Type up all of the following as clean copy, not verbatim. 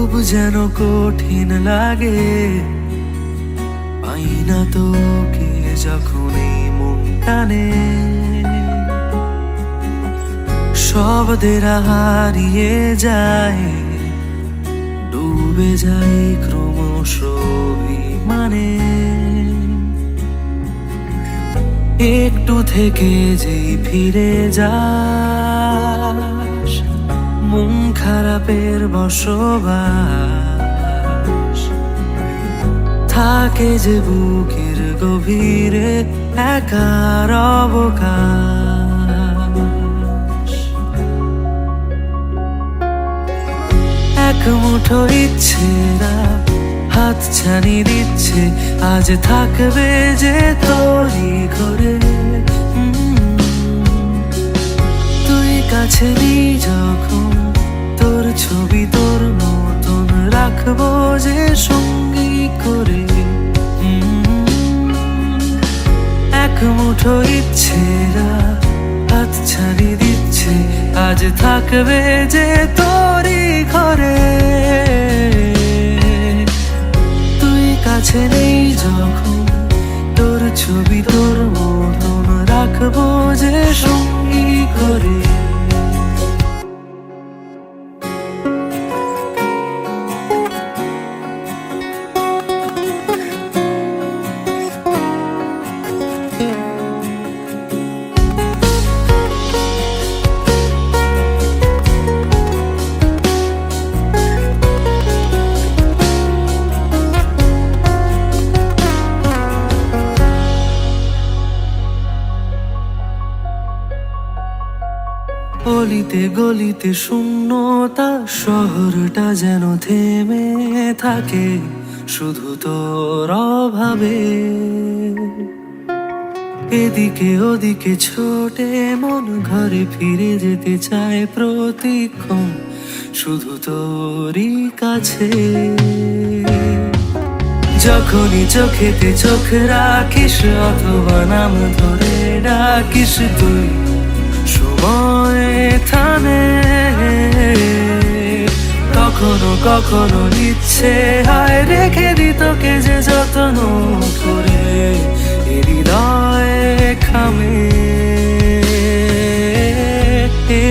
খুব যেন কঠিন লাগে, পাই না তোকে যখন এই মন টানে। শব্দের হারিয়ে যায়, ডুবে যায় ক্রমশ অভিমানে। একটু থেকে যেই ফিরে যাস, মন খারাপের বসবাস থাকে যে বুকের গভীরে একার অবকাশ। এক মুঠো ইচ্ছেরা হাত ছানি দিচ্ছে, আজ থাকবে যে তোরই ঘরে। তুই কাছে নেই যখন, তোর ছবি তোর মতন রাখবো যে সঙ্গী করে। এক মুঠো ইচ্ছেরা হাত ছাড়ি দিচ্ছে, আজ থাকবে যে তোরই ঘরে। তুই কাছে নেই যখন, তোর ছবি তোর মতন রাখবো যে সঙ্গী করে। গলিতে গলিতে শূন্যতা, শহরটা যেন থেমে থাকে শুধু তোর অভাবে। এদিকে ওদিকে ছোটে মন, ঘরে ফিরে যেতে চায় প্রতিক্ষণ শুধু তোরই কাছে। যখনই চোখেতে চোখ রাখিস অথবা নাম ধরে ডাকিস, তুই সময় থামে। কখনো কখনো ইচ্ছে হয় রেখে দি তোকে যে যত্ন করে, হৃদয়ে খামে।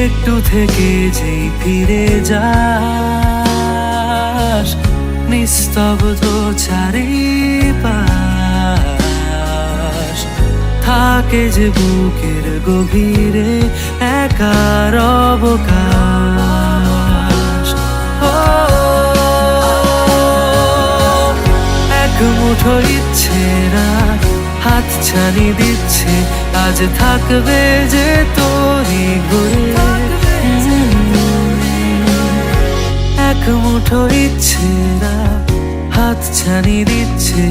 একটু থেকে যেই ফিরে যাস, নিস্তব্ধ চারিপাশ থাকে যে বুকের গভীরে একার অবকাশ। এক মুঠো ইচ্ছেরা হাত ছানি দিচ্ছে, আজ থাকবে যে তোরই ঘরে। এক মুঠো ইচ্ছেরা হাত ছানি দিচ্ছে,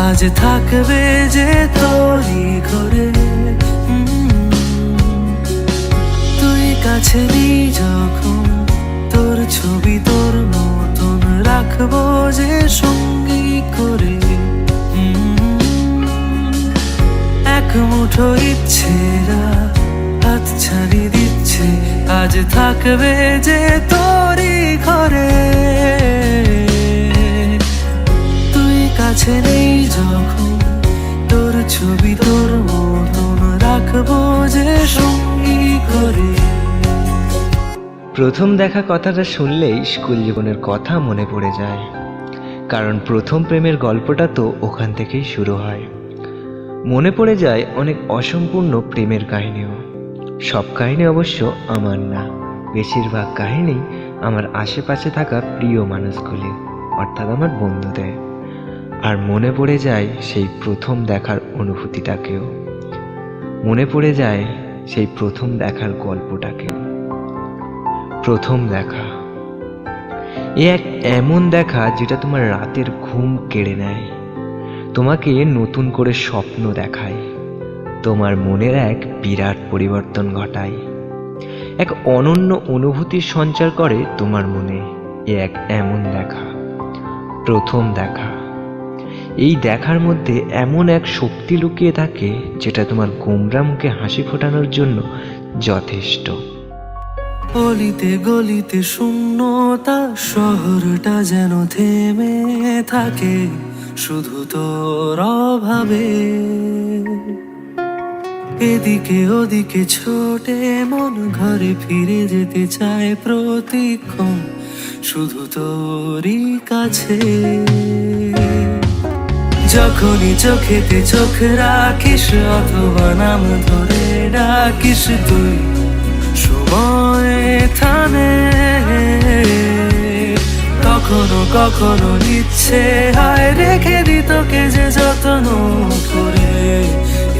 আজ থাকবে যে তোরই ঘরে। তুই কাছে নেই যখন, তোর ছবি তোর মতন রাখবো যে সঙ্গী করে। এক মুঠো ইচ্ছেরা হাত ছাড়ি দিচ্ছে, আজ থাকবে যে তোরই ঘরে। তুই কাছে নেই যখন, তোর ছবি তোর মতন রাখবো যে সঙ্গী করে। প্রথম দেখা কথাটা শুনলেই স্কুল জীবনের কথা মনে পড়ে যায়, কারণ প্রথম প্রেমের গল্পটা তো ওখান থেকেই শুরু হয়। মনে পড়ে যায় অনেক অসম্পূর্ণ প্রেমের কাহিনীও। সব কাহিনী অবশ্য আমার না, বেশিরভাগ কাহিনী আমার আশেপাশে থাকা প্রিয় মানুষগুলি, অর্থাৎ আমার বন্ধুদের। আর মনে পড়ে যায় সেই প্রথম দেখার অনুভূতিটাকেও, মনে পড়ে যায় সেই প্রথম দেখার গল্পটাকেও। প্রথম দেখা এক এমন দেখা যেটা তোমার রাতের ঘুম কেড়ে নেয়, তোমাকে নতুন করে স্বপ্ন দেখায়, তোমার মনের এক বিরাট পরিবর্তন ঘটায়, এক অনন্য অনুভূতির সঞ্চার করে তোমার মনে। এক এমন দেখা, প্রথম দেখা। এই দেখার মধ্যে এমন এক শক্তি লুকিয়ে থাকে যেটা তোমার গোমরা মুখে হাসি ফোটানোর জন্য যথেষ্ট। অলিতে গলিতে শূন্যতা, শহরটা যেন থেমে থাকে শুধু তোর অভাবে। এদিকে ওদিকে ছোটে মন, ঘরে ফিরে যেতে চায় প্রতিক্ষণ শুধু তোরই কাছে। যখনই চোখেতে চোখ রাখিস অথবা নাম ধরে ডাকিস তুই, সময় থামে। কখনো কখনো ইচ্ছে হয় রেখে দি তোকে যে যত্ন করে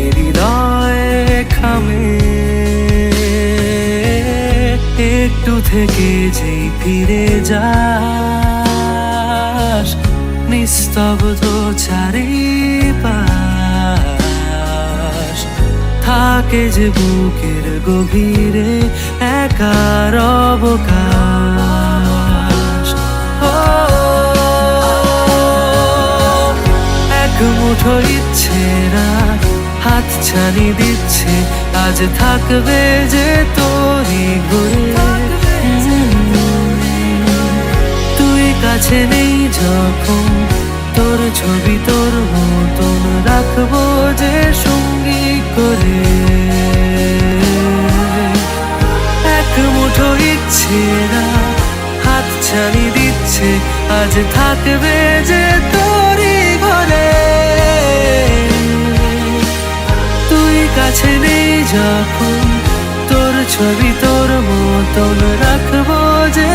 এ হৃদয়ে খামে। একটু থেকে যেই ফিরে যাস, নিস্তব্ধ চারিপাশ, থাকে যে বুকের গভীরে একার অবকাশ। এক মুঠো ইচ্ছেরা হাত ছানি দিচ্ছে, আজ থাকবে যে তোরই ঘুরে। তুই কাছে নেই যখন, তোর ছবি তোর মতন রাখবো যে সঙ্গী করে। এক মুঠো ইচ্ছেরা হাত ছানি দিচ্ছে, আজ থাকবে যে তোরই ঘরে। তুই কাছে নেই যখন, তোর ছবি তোর মতন রাখবো যে